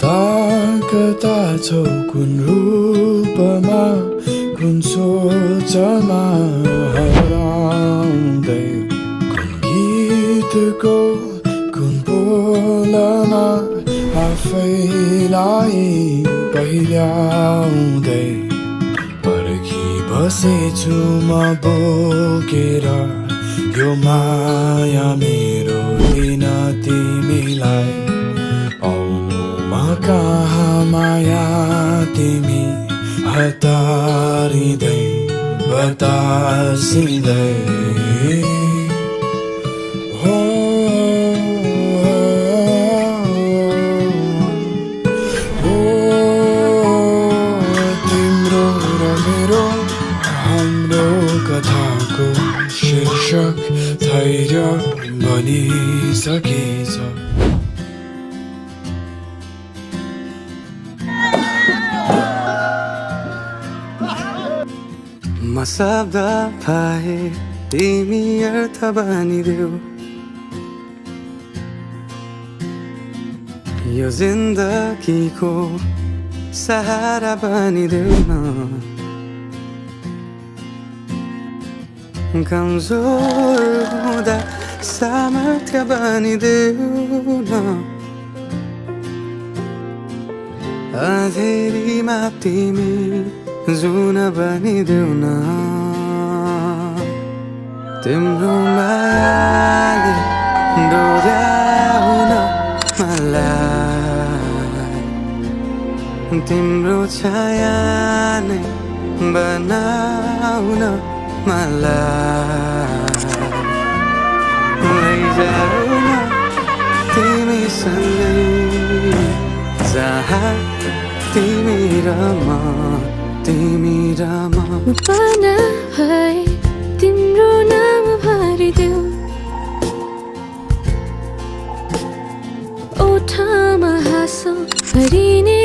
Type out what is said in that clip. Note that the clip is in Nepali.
कता छौ कुन रूपमा कुन सोचमा हराउँदै कुन गीतको कुन बोलमा आफैलाई पहिल्याउँदै पर्खी बसेछु म बोकेर यो माया मेरो दिन तिमीलाई आउनुमा कहाँ माया तिमी हतारिँदै बतासिँदै हो तिम्रो र मेरो हाम्रो कथाको शीर्षक धैर्य बनिसकेछ म शब्द पाए तिमी अर्थ बनिदेऊ यो जिन्दगीको सहारा बनिदेऊ न कमजोर हुँदा सामर्थ्य बनिदेऊ न अँधेरीमा तिमी जुन बनिदेऊ न तिम्रो मायाले डोर्याउन मलाई तिम्रो छाया नै बनाउन मलाई लैजाऊ न तिमीसँगै जहाँ तिमी र म पाना भए तिम्रो नाम भरिदेऊ ओठमा हाँसो भरिने